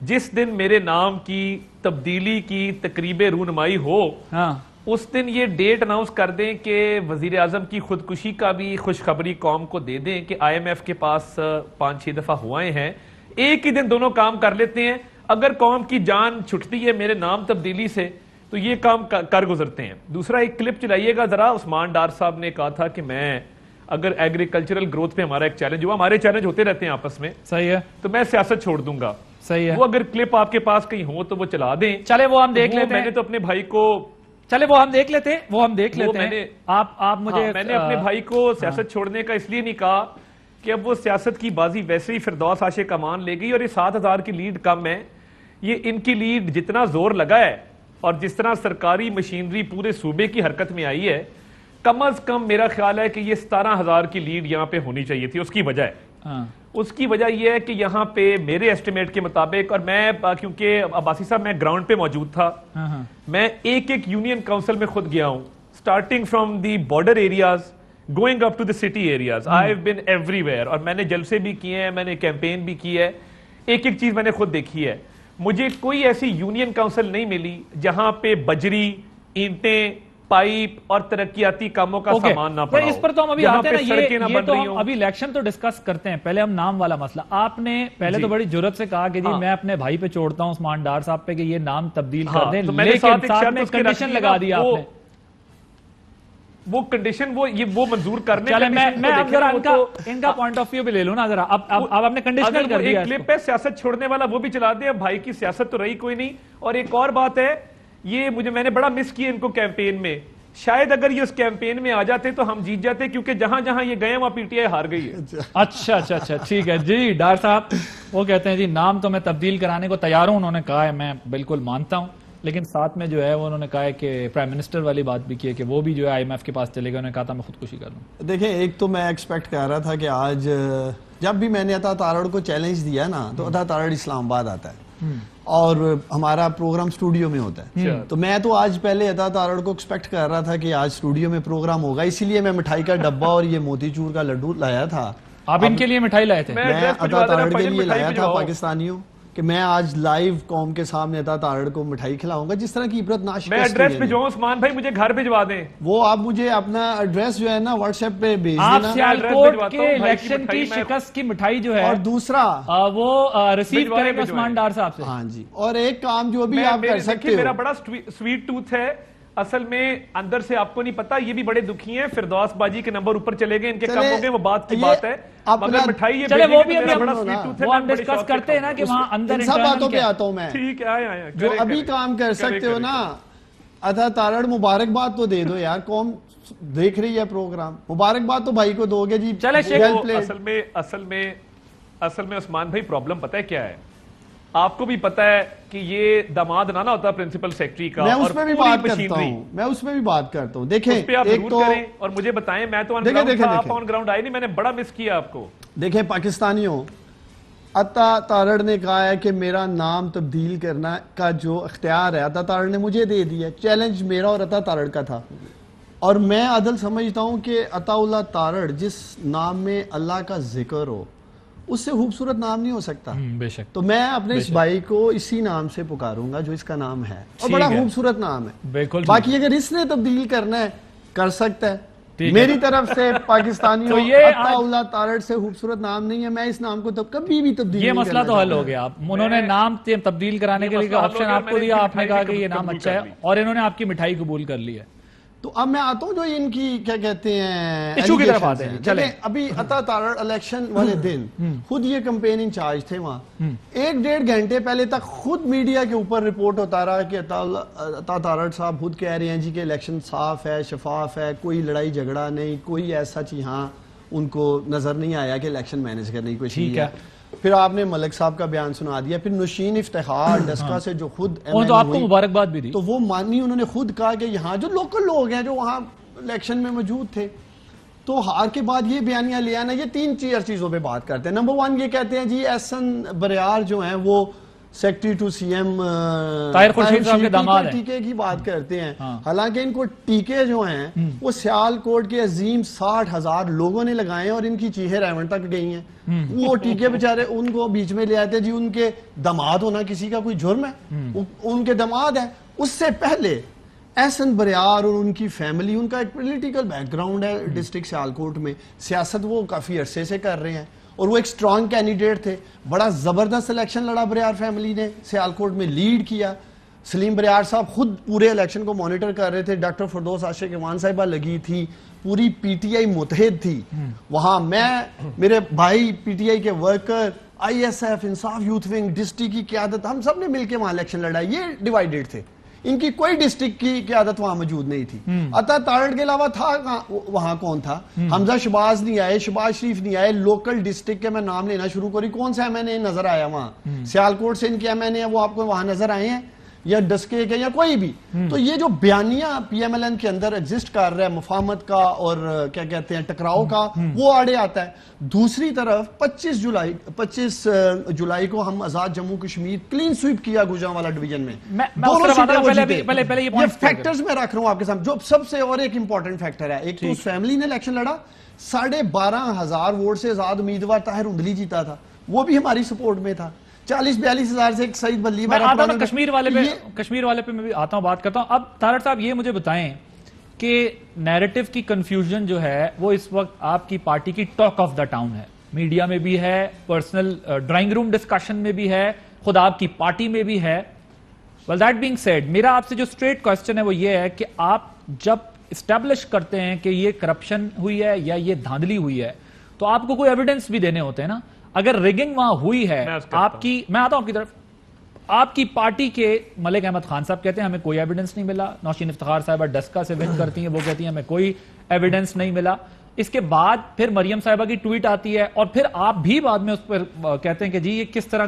جس دن میرے نام کی تبدیلی کی تقریب رونمائی ہو اس دن یہ ڈیٹ اناؤنس کر دیں کہ وزیر اعظم کی خودکشی کا بھی خوشخبری قوم کو دے دیں کہ آئی ایم ایف کے پاس 5-6 دفعہ ہوئے ہیں, ایک ہی دن دونوں کام کر لیتے ہیں. اگر قوم کی جان چھٹتی ہے میرے نام تبدیلی سے تو یہ کام کر گزرتے ہیں. دوسرا ایک کلپ چلائیے گا ذرا. عثمان ڈار صاحب نے کہا تھا کہ میں اگر ایگریکلچرل گروتھ پہ ہمارا ایک چیلنج ہوا, ہمارے چیلنج ہوتے رہتے ہیں آپس میں, صحیح ہے, تو میں سیاست چھوڑ دوں گا. صحیح ہے, وہ اگر کلپ آپ کے پاس کہیں ہو تو وہ چلا دیں. چلے وہ ہم دیکھ لیتے ہیں. میں نے تو اپنے بھائی کو وہ ہم دیکھ لیتے ہیں. آپ مجھے میں نے اپنے بھائی کو سیاست چھوڑنے کا اس لیے نہیں کہا کہ اب وہ سیاست کی بازی ویسے ہی فردوس عاشق امان لے گئی, اور یہ 7,000 کی لیڈ کم ہے. یہ ان کی لیڈ جتنا زور لگا ہے اور جس طرح سرکاری مشینری پورے صوبے کی حرکت میں آئی ہے, کم از کم میرا خیال ہے کہ یہ 17,000 کی لیڈ یہاں پہ ہونی چاہیے تھی. اس کی وجہ یہ ہے کہ یہاں پہ میرے ایسٹیمیٹ کے مطابق, اور میں کیونکہ عباسی صاحب میں گراؤنڈ پہ موجود تھا, میں ایک یونین کاؤنسل میں خود گیا ہوں, starting from the border areas going up to the city areas. I have been everywhere, اور میں نے جلسے بھی کیے ہیں, میں نے کیمپین بھی کی ہے, ایک چیز میں نے خود دیکھی ہے. مجھے کوئی ایسی یونین کاؤنسل نہیں ملی جہاں پہ بجری, اینٹیں, پائپ اور ترقیاتی کاموں کا سامان نہ پڑا ہو. اس پر تو ہم ابھی آتے ہیں, یہ تو ہم ابھی الیکشن تو ڈسکس کرتے ہیں, پہلے ہم نام والا مسئلہ. آپ نے پہلے تو بڑی جرت سے کہا کہ جی میں اپنے بھائی پہ چھوڑتا ہوں عثمان ڈار صاحب پہ کہ یہ نام تبدیل کر دیں, لیکن ساتھ میں کنڈیشن لگا دی آپ نے. وہ کنڈیشن وہ منظور کرنے چلے میں اب ذرا ان کا پوائنٹ آف ویو بھی لے لوں نا ذرا. اب آپ نے کنڈیشنل کر دیا. ایک کلپ ہے سیاست چھوڑنے والا, وہ بھی چلا دیں. بھائی کی سیاست تو رہی کوئی نہیں. اور ایک اور بات ہے, یہ میں نے بڑا مس کیا ان کو کیمپین میں. شاید اگر یہ اس کیمپین میں آ جاتے تو ہم جیت جاتے, کیونکہ جہاں جہاں یہ گئے وہاں پی ٹی آئی ہار گئی ہے. اچھا ٹھیک ہے جی. ڈار صاحب وہ کہتے ہیں جی نام تو میں تبدیل کرانے کو تیار ہوں, انہوں نے کہا ہے, میں بالکل مانتا ہوں, لیکن ساتھ میں جو ہے انہوں نے کہا ہے کہ پرائم منسٹر والی بات بھی کی ہے کہ وہ بھی جو ہے آئی ایم ایف کے پاس چلے گا. انہوں نے کہا تھا میں خودکشی کر لوں. دیکھیں, ایک تو میں ایکسپیکٹ کر رہا تھا کہ آج جب بھی میں نے عطا تارڑ کو چیلنج دیا نا, تو عطا تارڑ اسلام آباد آتا ہے اور ہمارا پروگرام اسٹوڈیو میں ہوتا ہے. تو میں تو آج پہلے عطا تارڑ کو ایکسپیکٹ کر رہا تھا کہ آج اسٹوڈیو میں پروگرام ہوگا, اسی لیے میں مٹھائی کا ڈبہ اور یہ موتی چور کا لڈو لایا تھا. آپ ان کے لیے مٹھائی لائے تھے؟ میں عطا تارڑ کے لیے لایا تھا پاکستانیوں, کہ میں آج لائیو قوم کے سامنے عطا تارڑ کو مٹھائی کھلاؤں گا, جس طرح کی عبرت ناش. میں ایڈریس بھیجواؤں عثمان بھائی, مجھے گھر بھیجوا دیں. وہ آپ مجھے اپنا ایڈریس جو ہے نا واٹس ایپ پہ بھیج دینا. آپ سیالکوٹ کے الیکشن کی شکست کی مٹھائی جو ہے, اور دوسرا وہ ریسیو کریں گے عثمان ڈار صاحب سے. ہاں جی. اور ایک کام جو بھی آپ کر سکتے ہو, میرا بڑا سویٹ ٹوتھ ہے اصل میں, اندر سے آپ کو نہیں پتا, یہ بھی بڑے دکھی ہیں. فردوس باجی کے نمبر اوپر چلے گئے, ان کے کم ہو گئے, وہ بات کی بات ہے. مگر مٹھائی چلے وہ بھی ابھی ہم ڈسکس کرتے ہیں نا کہ وہاں اندر سب باتوں پہ آتا ہوں میں. ٹھیک ہے, جو ابھی کام کر سکتے ہو نا, عطا تارڑ مبارکباد تو دے دو یار, قوم دیکھ رہی ہے پروگرام, مبارکباد تو بھائی کو دو گے جی. اصل میں عثمان بھائی پرابلم پتہ ہے کیا ہے, آپ کو بھی پتا ہے کہ یہ داماد نہ ہوتا پرنسپل سیکٹری کا, میں اس میں بھی بات کرتا ہوں. دیکھیں, ایک تو اور مجھے بتائیں, میں تو آپ آن گراؤنڈ آئے نہیں, میں نے بڑا مس کیا آپ کو. دیکھیں پاکستانیوں, عطا تارڑ نے کہا ہے کہ میرا نام تبدیل کرنا کا جو اختیار ہے عطا تارڑ نے مجھے دے دیا. چیلنج میرا اور عطا تارڑ کا تھا, اور میں عادل سمجھتا ہوں کہ عطا اللہ تارڑ جس نام میں اللہ کا ذکر ہو, اس سے خوبصورت نام نہیں ہو سکتا. بے شک. تو میں اپنے اس بھائی کو اسی نام سے پکاروں گا جو اس کا نام ہے, اور بڑا خوبصورت نام ہے. بالکل. باقی اگر اس نے تبدیل کرنا ہے کر سکتا ہے. میری طرف سے پاکستانیوں, عطا اللہ تارڑ سے خوبصورت نام نہیں ہے, میں اس نام کو کبھی بھی تبدیل نہیں کرنا. یہ مسئلہ تو حل ہو گیا. انہوں نے نام تبدیل کرانے کے لیے آپشن آپ کو دیا, آپ نے کہا کہ یہ نام اچھا ہے, اور انہوں نے آپ کی مٹھائی قبول کر لی ہے. تو اب میں آتا ہوں جو ان کی کیا کہتے ہیں ایشو کی طرف آتے ہیں. چلیں, ابھی عطا تارڑ الیکشن والے دن خود یہ کمپین انچارج تھے وہاں, 1-1.5 گھنٹے پہلے تک خود میڈیا کے اوپر رپورٹ ہوتا رہا کہ عطا تارڑ صاحب خود کہہ رہے ہیں جی کہ الیکشن صاف ہے, شفاف ہے, کوئی لڑائی جھگڑا نہیں, کوئی ایسا چیز ہاں ان کو نظر نہیں آیا کہ الیکشن مینیج کرنے کی کوئی چیز ہے. پھر آپ نے ملک صاحب کا بیان سنا دیا. پھر نشین افتخار ڈسکا سے جو خود تو آپ کو مبارکباد بھی دی, تو وہ مانی, انہوں نے خود کہا کہ یہاں جو لوکل لوگ ہیں جو وہاں الیکشن میں موجود تھے, تو ہار کے بعد یہ بیانیاں لے آنا, یہ 3 چیزوں پہ بات کرتے ہیں. نمبر 1 یہ کہتے ہیں جی احسن بریار جو ہیں وہ secretary to C M Tahir Khurshid sahib کے داماد ہیں، ٹیکے کی بات کرتے ہیں. حالانکہ ان کو ٹیکے جو ہیں وہ سیالکوٹ کے عظیم 60,000 لوگوں نے لگائے ہیں اور ان کی چیخیں ریون تک گئی ہیں. وہ ٹیکے بیچارے ان کو بیچ میں لے آتے جی ان کے داماد ہونا کسی کا کوئی جرم ہے؟ ان کے داماد ہیں. اس سے پہلے احسن بریار اور ان کی فیملی، ان کا ایک پولیٹیکل بیک گراؤنڈ ہے ڈسٹرکٹ سیالکوٹ میں، سیاست وہ کافی عرصے سے کر رہے ہیں اور وہ ایک سٹرانگ کینڈیڈیٹ تھے. بڑا زبردست الیکشن لڑا بریار فیملی نے، سیالکوٹ میں لیڈ کیا. سلیم بریار صاحب خود پورے الیکشن کو مانیٹر کر رہے تھے. ڈاکٹر فردوس عاشق ایوان صاحبہ لگی تھی، پوری پی ٹی آئی متحد تھی وہاں. میں، میرے بھائی پی ٹی آئی کے ورکر، آئی ایس ایف، انصاف یوتھ ونگ، ڈسٹرکٹ کی قیادت، ہم سب نے مل کے وہاں الیکشن لڑا. یہ ڈیوائیڈڈ تھے، ان کی کوئی ڈسٹرکٹ کی قیادت وہاں موجود نہیں تھی. عطا تارڑ کے علاوہ تھا وہاں کون تھا؟ حمزہ شہباز نہیں آئے، شہباز شریف نہیں آئے. لوکل ڈسٹرکٹ کے میں نام لینا شروع کری، کون سے ایم این اے نظر آیا وہاں؟ سیالکوٹ سے ان کے ایم این اے وہ آپ کو وہاں نظر آئے ہیں یا ڈسکے کے یا کوئی بھی؟ تو یہ جو بیانیہ پی ایم ایل این کے اندر ایگزسٹ کر رہا ہے مفاہمت کا اور کیا کہتے ہیں ٹکراؤ کا، وہ آڑے آتا ہے. دوسری طرف 25 جولائی کو ہم آزاد جموں کشمیر کلین سویپ کیا گوجرانوالا ڈویژن میں. یہ فیکٹرز میں رکھ رہا ہوں آپ کے سامنے جو سب سے اور ایک امپورٹنٹ فیکٹر ہے. ایک تو اس فیملی نے الیکشن لڑا، 12,500 ووٹ سے آزاد امیدوار طاہر ہندلی جیتا تھا، وہ بھی ہماری سپورٹ میں تھا. 40-42 ہزار سے ایک سعید بلی کشمیر والے پہ میں بھی آتا ہوں، بات کرتا ہوں. اب طارڑ صاحب یہ مجھے بتائیں کہ نیریٹو کی کنفیوژن جو ہے وہ اس وقت آپ کی پارٹی کی ٹاک آف دا ٹاؤن ہے، میڈیا میں بھی ہے، پرسنل ڈرائنگ روم ڈسکشن میں بھی ہے، خود آپ کی پارٹی میں بھی ہے. well that being said میرا آپ سے جو اسٹریٹ کوسچن ہے وہ یہ ہے کہ آپ جب اسٹیبلش کرتے ہیں کہ یہ کرپشن ہوئی ہے یا یہ دھاندلی ہوئی ہے تو آپ کو کوئی ایویڈنس بھی دینے ہوتے ہیں نا. اگر ریگنگ وہاں ہوئی ہے آپ کی، میں آتا ہوں آپ کی طرف، آپ کی پارٹی کے ملک احمد خان صاحب کہتے ہیں ہمیں کوئی ایویڈنس نہیں ملا. نوشین افتخار صاحبہ ڈسکا سے ون کرتی ہیں، وہ کہتی ہیں ہمیں کوئی ایویڈنس نہیں ملا. اس کے بعد پھر مریم صاحبہ کی ٹویٹ آتی ہے اور پھر آپ بھی بعد میں اس پر کہتے ہیں کہ جی یہ کس طرح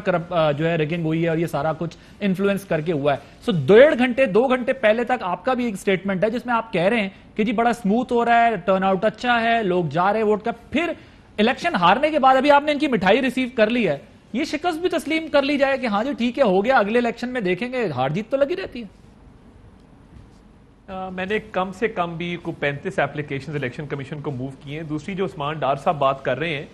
جو ہے ریگنگ ہوئی ہے اور یہ سارا کچھ انفلوئنس کر کے ہوا ہے. سو 2 گھنٹے پہلے تک آپ کا بھی ایک سٹیٹمنٹ ہے جس میں آپ کہہ رہے ہیں کہ جی بڑا سموتھ ہو رہا ہے، ٹرن آؤٹ اچھا ہے، لوگ جا رہے ووٹ کا. پھر الیکشن ہارنے کے بعد ابھی آپ نے ان کی مٹھائی ریسیو کر لی ہے، یہ شکست بھی تسلیم کر لی جائے کہ ہاں جی ٹھیک ہے ہو گیا، اگلے الیکشن میں دیکھیں گے، ہار جیت تو لگی رہتی ہے. میں نے کم سے کم بھی 35 ایپلیکیشنز الیکشن کمیشن کو موو کیے ہیں. دوسری جو عثمان ڈار صاحب بات کر رہے ہیں،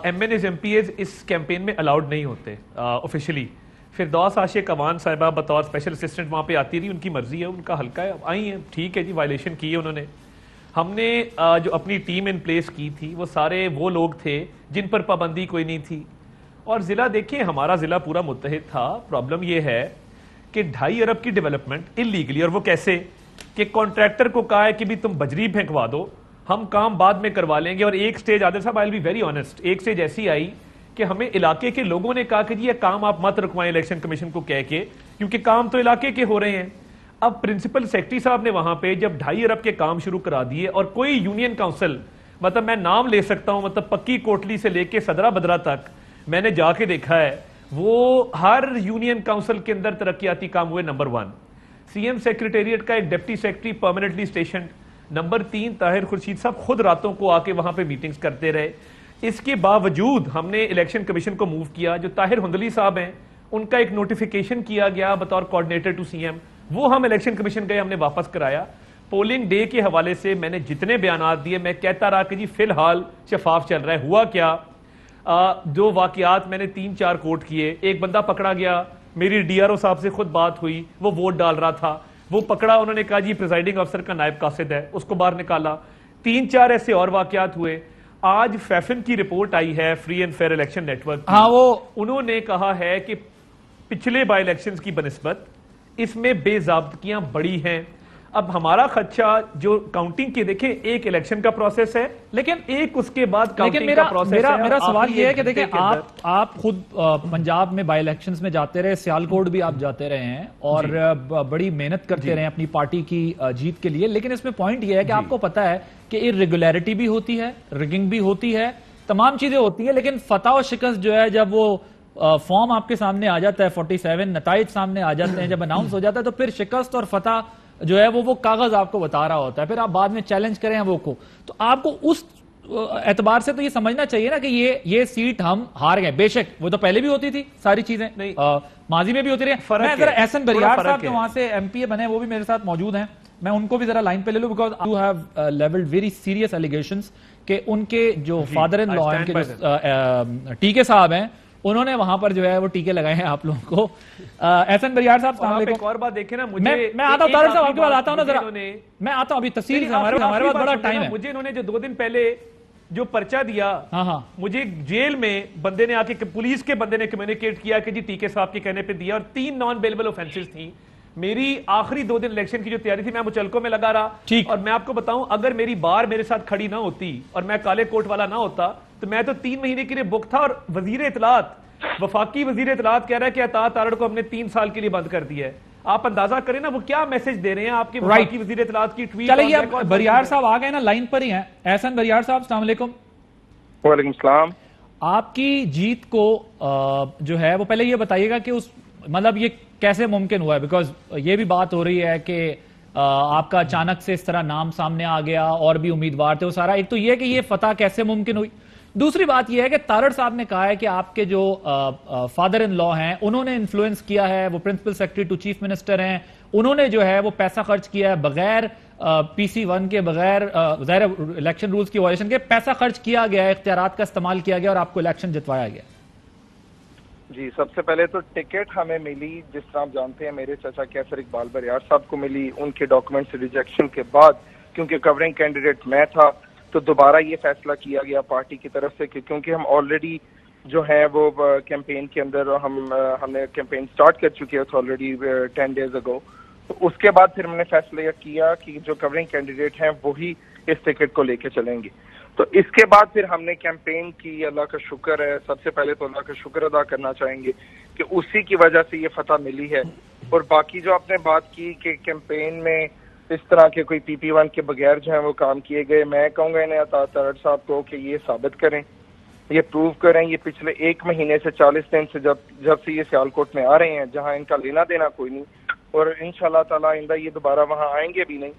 MNAs MPAs اس کیمپین میں الاؤڈ نہیں ہوتے آفیشیلی. فردوس عاشق ایوان صاحبہ بطور اسپیشل اسسٹنٹ وہاں پہ آتی رہی، ان کی مرضی ہے، ان کا حلقہ ہے، آئی ہیں، ٹھیک ہے جی، وائلیشن کی ہے انہوں نے. ہم نے جو اپنی ٹیم ان پلیس کی تھی وہ سارے وہ لوگ تھے جن پر پابندی کوئی نہیں تھی. اور ضلع دیکھیں ہمارا ضلع پورا متحد تھا. پرابلم یہ ہے کہ 2.5 ارب کی ڈیولپمنٹ انلیگلی، اور وہ کیسے کہ کانٹریکٹر کو کہا ہے کہ بھی تم بجری پھینکوا دو، ہم کام بعد میں کروا لیں گے. اور ایک سٹیج عادل صاحب آئی ول بی ویری آنیسٹ، ایک سٹیج ایسی آئی کہ ہمیں علاقے کے لوگوں نے کہا کہ جی یہ کام آپ مت رکوائیں الیکشن کمیشن کو کہہ کے، کیونکہ کام تو علاقے کے ہو رہے ہیں. اب پرنسپل سیکرٹری صاحب نے وہاں پہ جب 2.5 ارب کے کام شروع کرا دیے اور کوئی یونین کاؤنسل، مطلب میں نام لے سکتا ہوں، مطلب پکی کوٹلی سے لے کے صدرہ بدرہ تک میں نے جا کے دیکھا ہے، وہ ہر یونین کاؤنسل کے اندر ترقیاتی کام ہوئے. نمبر 1 سی ایم سیکریٹریٹ کا ایک deputy secretary permanently station. Number 3 Tahir Khurshid صاحب خود راتوں کو آ کے وہاں پہ میٹنگز کرتے رہے. اس کے باوجود ہم نے الیکشن کمیشن کو موو کیا. جو طاہر ہندلی صاحب ہیں ان کا ایک نوٹیفیکیشن کیا گیا بطور کوآرڈینیٹر ٹو سی ایم، وہ ہم الیکشن کمیشن گئے، ہم نے واپس کرایا. پولنگ ڈے کے حوالے سے میں نے جتنے بیانات دیے میں کہتا رہا کہ جی فی الحال شفاف چل رہا ہے. ہوا کیا، جو واقعات میں نے 3-4 کوٹ کیے، ایک بندہ پکڑا گیا، میری ڈی آر او صاحب سے خود بات ہوئی، وہ ووٹ ڈال رہا تھا، وہ پکڑا، انہوں نے کہا جی پریزائڈنگ افسر کا نائب قاصد ہے، اس کو باہر نکالا. 3-4 ایسے اور واقعات ہوئے. آج فیفن کی رپورٹ آئی ہے free and fair election network, ہاں وہ انہوں نے کہا ہے کہ پچھلے بائی الیکشنز کی بنسبت اس میں بے ضابطگیاں بڑی ہیں. اب ہمارا خدشہ جو کاؤنٹنگ کے دیکھیں ایک الیکشن کا پروسیس ہے لیکن ایک اس کے بعد کاؤنٹنگ کا پروسیس ہے. میرا سوال یہ ہے کہ دیکھیں آپ خود پنجاب میں بائی الیکشنز میں جاتے رہے، سیالکوٹ بھی آپ جاتے رہے ہیں اور بڑی محنت کرتے رہے اپنی پارٹی کی جیت کے لیے، لیکن اس میں پوائنٹ یہ ہے کہ آپ کو پتا ہے کہ irregularity بھی ہوتی ہے، ریگنگ بھی ہوتی ہے، تمام چیزیں ہوتی ہیں، لیکن فتح و شکست جو ہے جب وہ فارم آپ کے سامنے آ جاتا ہے، 47 نتائج سامنے آ جاتے ہیں، جب اناؤنس ہو جاتا ہے تو پھر شکست اور فتح جو ہے وہ کاغذ آپ کو بتا رہا ہوتا ہے، پھر آپ بعد میں چیلنج کریں وہ کو. تو آپ کو اس اعتبار سے تو یہ سمجھنا چاہیے نا کہ یہ سیٹ ہم ہار گئے. بے شک وہ تو پہلے بھی ہوتی تھی ساری چیزیں, ماضی میں بھی ہوتی رہی. میں ذرا احسن بریار صاحب جو وہاں سے ایم پی اے بنے وہ بھی میرے ساتھ موجود ہیں, میں ان کو بھی ذرا لائن پہ لے لوں, because you have levelled very serious allegations کہ ان کے جو فادر ان لا ہیں, جو ٹیکے صاحب ہیں, انہوں نے وہاں پر جو ہے وہ ٹیکے لگائے ہیں آپ لوگوں کو. احسن بریار صاحب السلام علیکم. ایک اور بات دیکھیں نا, میں آتا ہوں طارق صاحب آپ کے بعد آتا ہوں نا, ذرا میں آتا ہوں ابھی تفصیل سے, ہمارے پاس بڑا ٹائم ہے. مجھے انہوں نے جو 2 دن پہلے جو پرچہ دیا, مجھے جیل میں بندے نے آ کے, پولیس کے بندے نے کمیونیکیٹ کیا کہ جی ٹیکے صاحب کے کہنے پہ دیا, اور 3 نان بیلیبل اوفینسز تھیں. میری آخری 2 دن الیکشن کی جو تیاری تھی میں مچلکوں میں لگا رہا, اور میں آپ کو بتاؤں اگر میری بار میرے ساتھ کھڑی نہ ہوتی اور میں کالے کوٹ والا نہ ہوتا تو میں تو 3 مہینے کے لیے بک تھا. اور وزیر اطلاعات, وفاقی وزیر اطلاعات کہہ رہا ہے کہ عطا تارڑ کو ہم نے 3 سال کے لیے بند کر دیا ہے. آپ اندازہ کریں نا وہ کیا میسج دے رہے ہیں آپ کے وفاقی وزیر اطلاعات کی ٹویٹ. چلیں یہ بریار صاحب آ گئے نا لائن پر ہی ہیں. احسن بریار صاحب السلام علیکم. وعلیکم السلام. آپ کی جیت کو جو ہے وہ پہلے یہ بتائیے گا کہ اس مطلب یہ کیسے ممکن ہوا ہے, بیکاز یہ بھی بات ہو رہی ہے کہ آپ کا اچانک سے اس طرح نام سامنے آ گیا اور بھی امیدوار تھے وہ سارا. ایک تو یہ کہ یہ فتح کیسے ممکن ہوئی, دوسری بات یہ ہے کہ تارڑ صاحب نے کہا ہے کہ آپ کے جو فادر ان لا ہیں انہوں نے انفلوئنس کیا ہے, وہ principal secretary to chief minister ہیں, انہوں نے جو ہے وہ پیسہ خرچ کیا ہے بغیر PC1 کے, بغیر ظاہر الیکشن رولز کی وائلیشن کے, پیسہ خرچ کیا گیا ہے, اختیارات کا استعمال کیا گیا اور آپ کو الیکشن جتوایا گیا. جی سب سے پہلے تو ٹکٹ ہمیں ملی, جس طرح آپ جانتے ہیں میرے چچا کیسر اقبال بریار صاحب کو ملی, ان کے ڈاکومنٹس ریجیکشن کے بعد, کیونکہ کورنگ کینڈیڈیٹ میں تھا تو دوبارہ یہ فیصلہ کیا گیا پارٹی کی طرف سے کہ کیونکہ ہم آلریڈی جو ہے وہ کیمپین کے اندر ہم نے کیمپین سٹارٹ کر چکے تھے آلریڈی 10 days ago. تو اس کے بعد پھر ہم نے فیصلہ یہ کیا کہ جو کورنگ کینڈیڈیٹ ہیں وہی اس ٹکٹ کو لے کے چلیں گے. تو اس کے بعد پھر ہم نے کیمپین کی, اللہ کا شکر ہے, سب سے پہلے تو اللہ کا شکر ادا کرنا چاہیں گے کہ اسی کی وجہ سے یہ فتح ملی ہے. اور باقی جو آپ نے بات کی کہ کیمپین میں اس طرح کے کوئی PP1 کے بغیر جو ہیں وہ کام کیے گئے, میں کہوں گا انہیں عطا تارڑ صاحب کو کہ یہ ثابت کریں, یہ پروو کریں. یہ پچھلے 1 مہینے سے 40 دن سے جب سے یہ سیالکوٹ میں آ رہے ہیں, جہاں ان کا لینا دینا کوئی نہیں, اور انشاءاللہ تعالی آئندہ یہ دوبارہ وہاں آئیں گے بھی نہیں.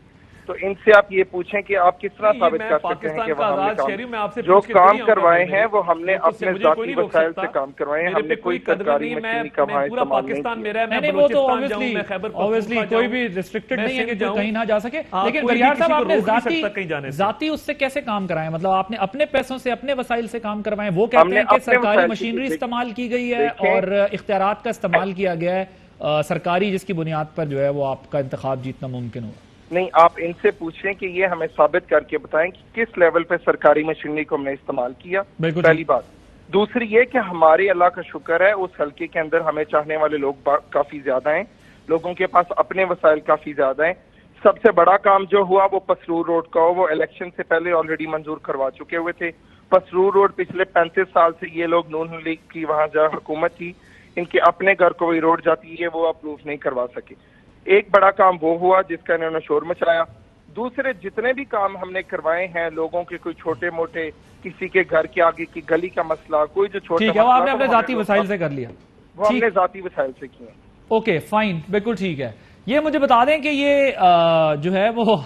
تو ان سے آپ یہ پوچھیں کہ آپ کس طرح ثابت کر سکتے ہیں کہ جو کام کروائے ہیں وہ ہم نے اپنے ذاتی وسائل سے کام کروائے ہیں, ہم نے کوئی سرکاری مشینری کا وہاں استعمال نہیں وہ تو obviously کوئی بھی ریسٹرکٹڈ نہیں ہے کہ جو کہیں نہ جا سکے. لیکن بریار صاحب آپ نے ذاتی اس سے کیسے کام کرائے, مطلب آپ نے اپنے پیسوں سے اپنے وسائل سے کام کروائے. وہ کہتے ہیں کہ سرکاری مشینری استعمال کی گئی ہے اور اختیارات کا استعمال کیا گیا ہے سرکاری, جس کی بنیاد پر جو ہے وہ آپ کا انتخاب جیتنا ممکن ہوا. نہیں, آپ ان سے پوچھیں کہ یہ ہمیں ثابت کر کے بتائیں کہ کس لیول پہ سرکاری مشینری کو ہم نے استعمال کیا, پہلی بات. دوسری یہ کہ ہمارے اللہ کا شکر ہے اس حلقے کے اندر ہمیں چاہنے والے لوگ کافی زیادہ ہیں, لوگوں کے پاس اپنے وسائل کافی زیادہ ہیں. سب سے بڑا کام جو ہوا وہ پسرور روڈ کا, وہ الیکشن سے پہلے آلریڈی منظور کروا چکے ہوئے تھے. پسرور روڈ پچھلے 35 سال سے یہ لوگ نون لیگ کی وہاں جہاں حکومت تھی, ان کے اپنے گھر کو وہی روڈ جاتی ہے, وہ اپروو نہیں کروا سکے. ایک بڑا کام وہ ہوا جس کا انہوں نے شور مچایا. دوسرے جتنے بھی کام ہم نے کروائے ہیں, لوگوں کے کوئی چھوٹے موٹے, کسی کے گھر کے آگے کی گلی کا مسئلہ, کوئی جو چھوٹا مسئلہ, وہ آپ نے اپنے ذاتی وسائل سے کر لیا, وہ ہم نے ذاتی وسائل سے کیا. اوکے فائن, بالکل ٹھیک ہے. یہ مجھے بتا دیں کہ یہ جو ہے وہ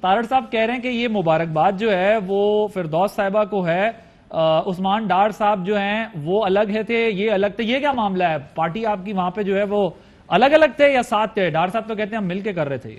تارڑ صاحب کہہ رہے ہیں کہ یہ مبارکباد جو ہے وہ فردوس صاحبہ کو ہے, عثمان ڈار صاحب جو ہیں وہ الگ ہے تھے, یہ الگ تھے. یہ کیا معاملہ ہے, پارٹی آپ کی وہاں پہ جو ہے وہ الگ الگ تھے یا ساتھ تھے؟ ڈار صاحب تو کہتے ہیں ہم مل کے کر رہے تھے.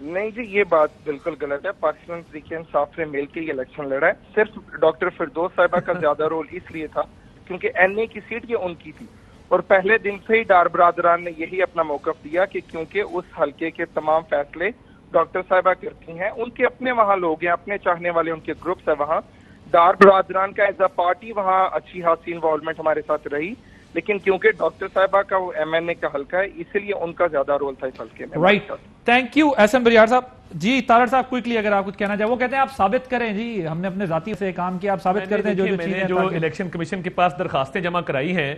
نہیں جی, یہ بات بالکل غلط ہے. پاکستان تحریک انصاف نے مل کے یہ الیکشن لڑا ہے. صرف ڈاکٹر فردوس صاحبہ کا زیادہ رول اس لیے تھا کیونکہ NA کی سیٹ یہ ان کی تھی, اور پہلے دن سے ہی ڈار برادران نے یہی اپنا موقف دیا کہ کیونکہ اس حلقے کے تمام فیصلے ڈاکٹر صاحبہ کرتی ہیں, ان کے اپنے وہاں لوگ ہیں, اپنے چاہنے والے ان کے گروپس ہیں وہاں. ڈار برادران کا ایز اے پارٹی وہاں اچھی خاصی انوالومنٹ ہمارے ساتھ رہی, لیکن کیونکہ ڈاکٹر صاحبہ کا وہ MNA کا حلقہ ہے, اسی لیے ان کا زیادہ رول تھا اس حلقے میں. رائٹ, تھینک یو احسن بریار صاحب. جی تارڑ صاحب کوئکلی اگر آپ کچھ کہنا چاہیں. وہ کہتے ہیں آپ ثابت کریں, جی ہم نے اپنے ذاتی سے کام کیا, آپ ثابت کرتے ہیں جو چیزیں جو الیکشن کمیشن کے پاس درخواستیں جمع کرائی ہیں,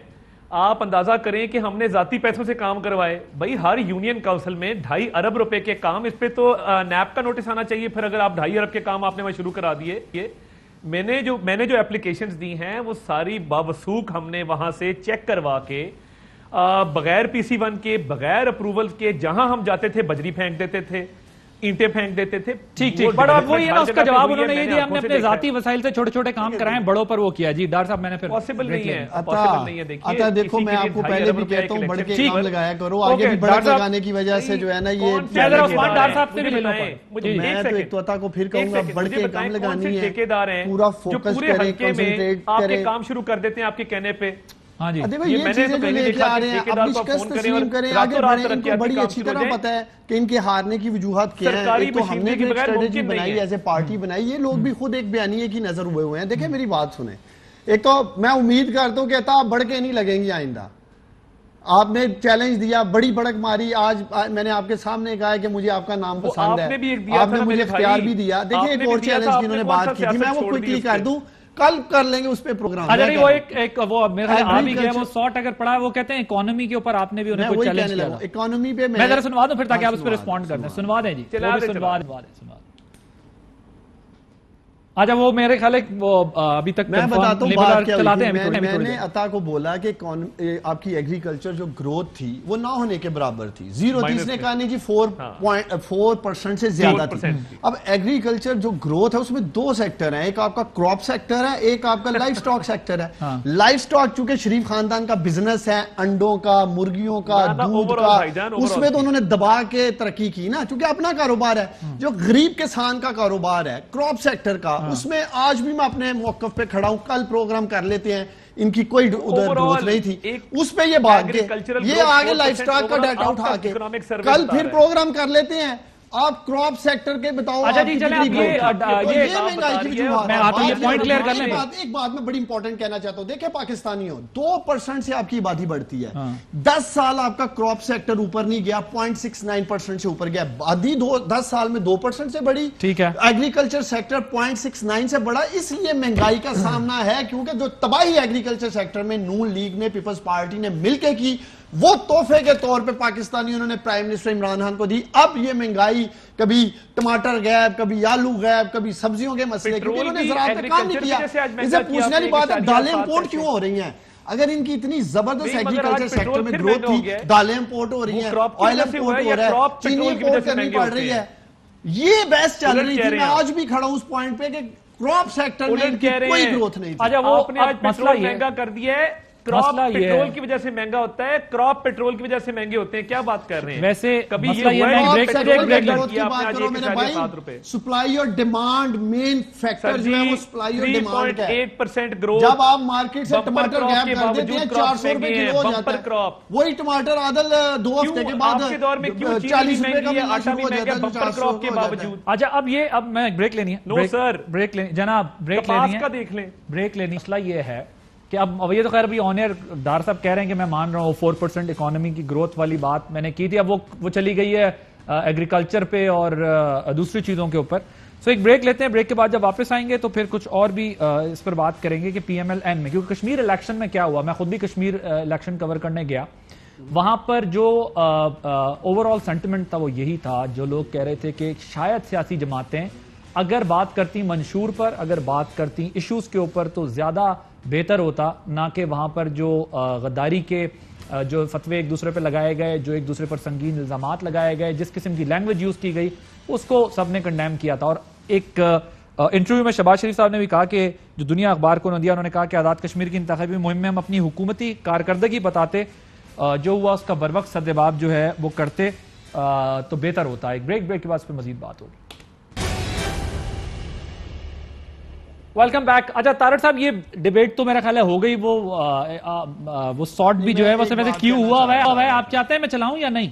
آپ اندازہ کریں کہ ہم نے ذاتی پیسوں سے کام کروائے. بھائی ہر یونین کاؤنسل میں 2.5 ارب روپے کے کام, اس پہ تو نیب کا نوٹس آنا چاہیے. پھر اگر آپ 2.5 ارب کے کام آپ نے وہاں شروع کرا دیے. یہ میں نے جو اپلیکیشنز دی ہیں وہ ساری باوثوق ہم نے وہاں سے چیک کروا کے بغیر PC1 کے, بغیر اپروول کے, جہاں ہم جاتے تھے بجری پھینک دیتے تھے. اینٹیں پھینک دیتے تھے. ٹھیک بڑا وہی ہے نا, اس کا جواب انہوں نے یہ دیا ہم نے اپنے ذاتی وسائل سے چھوٹے چھوٹے کام کرائے ہیں, بڑوں پر وہ کیا. جی ڈاکٹر صاحب میں نے پھر پاسبل نہیں ہے, پاسبل نہیں ہے. دیکھیے دیکھو میں آپ کو پہلے بھی کہتا ہوں بڑھ کے کام لگایا کرو, آگے بھی بڑھ لگانے کی وجہ سے جو ہے نا یہ ڈاکٹر صاحب سے بھی لے لو. میں تو ایک توتا کو پھر کہوں گا بڑھ کے کام لگانی ہے, پورا فوکس کریں, کنسنٹریٹ کریں, کام شروع کر دیتے ہیں آپ کے کہنے پہ. ہاں جی یہ چیزیں جو لے کے آ رہے ہیں اب شکست تسلیم کریں, آگے بڑھیں. ان کو بڑی اچھی طرح پتہ ہے کہ ان کے ہارنے کی وجوہات کیا ہیں. ایک تو ہم نے جو اسٹریٹجی بنائی ایز اے پارٹی بنائی, یہ لوگ بھی خود ایک بیانیے کی نظر ہوئے ہیں. دیکھیں میری بات سنیں, ایک تو میں امید کرتا ہوں کہ آپ بڑھ کے نہیں لگیں گی آئندہ. آپ نے چیلنج دیا, بڑی بڑک ماری, آج میں نے آپ کے سامنے کہا ہے کہ مجھے آپ کا نام پسند ہے, آپ نے مجھے اختیار بھی دیا. دیکھیں ایک اور چیلنج کی انہوں نے بات کی تھی, میں وہ کوئکلی کر دوں, کل کر لیں گے اس پہ پروگرام. اچھا وہ ایک وہ میرا آ بھی گیا, وہ 100 اگر پڑھا ہے, وہ کہتے ہیں اکانومی کے اوپر آپ نے بھی انہیں کوئی چیلنج کیا. اکانومی پہ میں ذرا سنوا دوں پھر تاکہ آپ اس پہ رسپونڈ کریں. سنوا دیں جی, سنوا دیں. اچھا وہ میرے خیال ہے وہ ابھی تک میں بتاتا ہوں بات کیا ہوئی تھی. میں نے عطا کو بولا کہ آپ کی ایگریکلچر جو گروتھ تھی وہ نہ ہونے کے برابر تھی, 0 تھی. اس نے کہا نہیں جی 4% سے زیادہ تھی. اب ایگریکلچر جو گروتھ ہے اس میں 2 سیکٹر ہیں, ایک آپ کا کراپ سیکٹر ہے, ایک آپ کا لائف سٹاک سیکٹر ہے. لائف سٹاک چونکہ شریف خاندان کا بزنس ہے, انڈوں کا, مرغیوں کا, دودھ کا, اس میں تو انہوں نے دبا کے ترقی کی نا, چونکہ اپنا کاروبار ہے. جو غریب کسان کا کاروبار ہے کراپ سیکٹر کا, اس میں آج بھی میں اپنے موقف پہ کھڑا ہوں, کل پروگرام کر لیتے ہیں, ان کی کوئی ادھر گروتھ نہیں تھی. اس پہ یہ بات کے یہ آگے لائف سٹاک کا ڈیٹا اٹھا کے کل پھر پروگرام کر لیتے ہیں. آپ کراپ سیکٹر کے بتاؤ. اچھا جی چلیں ایک بات میں بڑی امپورٹنٹ کہنا چاہتا ہوں. دیکھیں پاکستانیوں 2% سے آپ کی آبادی بڑھتی ہے, 10 سال آپ کا کراپ سیکٹر اوپر نہیں گیا, 0.69% سے اوپر گیا. آبادی 10 سال میں 2% سے بڑھی, ٹھیک ہے, ایگریکلچر سیکٹر 0.69 سے بڑھا. اس لیے مہنگائی کا سامنا ہے, کیونکہ جو تباہی ایگریکلچر سیکٹر میں نون لیگ نے, پیپلز پارٹی نے مل کے کی, وہ تحفے کے طور پہ پاکستانی انہوں نے پرائم منسٹر عمران خان کو دی. اب یہ مہنگائی, کبھی ٹماٹر غائب, کبھی آلو غائب, کبھی سبزیوں کے مسئلے, کیونکہ انہوں نے زراعت پہ کام نہیں کیا. اسے پوچھنے والی بات ہے دالیں امپورٹ کیوں ہو رہی ہیں؟ اگر ان کی اتنی زبردست ایگریکلچر سیکٹر میں گروتھ تھی, دالیں امپورٹ ہو رہی ہیں, آئل امپورٹ ہو رہا ہے, چینی امپورٹ کرنی پڑ رہی ہے, یہ بحث چل رہی تھی. میں آج بھی کھڑا ہوں اس پوائنٹ پہ کہ کراپ سیکٹر میں کوئی گروتھ نہیں تھی. آپ نے آج پیٹرول مہنگا کر دیا ہے, کراپ پیٹرول کی وجہ سے مہنگا ہوتا ہے, کراپ پیٹرول کی وجہ سے مہنگے ہوتے ہیں. کیا بات کر رہے ہیں؟ ویسے کبھی سپلائی اور ڈیمانڈ مین فیکٹر جو ہے وہ سپلائی اور ڈیمانڈ ہے. 8% گروتھ. جب آپ مارکیٹ سے ٹماٹر غائب کر دیتے ہیں 400 روپے کلو ہو جاتا ہے, وہی ٹماٹر عادل 2 ہفتے کے بعد 40 روپے کا ملنا شروع ہو جاتا ہے 400 کے باوجود. اچھا اب میں بریک لینی ہے. نو سر, بریک لینی جناب, بریک لینی ہے, دیکھ لیں بریک لینی. مسئلہ یہ ہے کہ اب یہ تو خیر ابھی آن ایئر ڈار صاحب کہہ رہے ہیں کہ میں مان رہا ہوں 4% اکانومی کی گروتھ والی بات میں نے کی تھی, اب وہ چلی گئی ہے ایگریکلچر پہ اور دوسری چیزوں کے اوپر. سو ایک بریک لیتے ہیں, بریک کے بعد جب واپس آئیں گے تو پھر کچھ اور بھی اس پر بات کریں گے کہ پی ایم ایل این میں, کیونکہ کشمیر الیکشن میں کیا ہوا, میں خود بھی کشمیر الیکشن کور کرنے گیا, وہاں پر جو اوور آل سینٹیمنٹ تھا وہ یہی تھا, جو لوگ کہہ رہے تھے کہ شاید سیاسی جماعتیں اگر بات کرتی منشور پر, اگر بات کرتی ایشوز کے اوپر تو زیادہ بہتر ہوتا, نہ کہ وہاں پر جو غداری کے جو فتوے ایک دوسرے پہ لگائے گئے, جو ایک دوسرے پر سنگین الزامات لگائے گئے, جس قسم کی لینگویج یوز کی گئی اس کو سب نے کنڈیم کیا تھا. اور ایک انٹرویو میں شہباز شریف صاحب نے بھی کہا کہ جو دنیا اخبار کو دیا, انہوں نے کہا کہ آزاد کشمیر کی انتخابی مہم میں ہم اپنی حکومتی کارکردگی بتاتے, جو ہوا اس کا بروقت سدجواب جو ہے وہ کرتے تو بہتر ہوتا. ایک بریک کے بعد اس پہ مزید بات ہوگی. Welcome back. اچھا طارق صاحب, یہ ڈیبیٹ تو میرا خیال ہے ہو گئی, وہ سارٹ بھی جو ہے وہ سے کیوں ہوا ہے, آپ چاہتے ہیں میں چلاؤں یا نہیں؟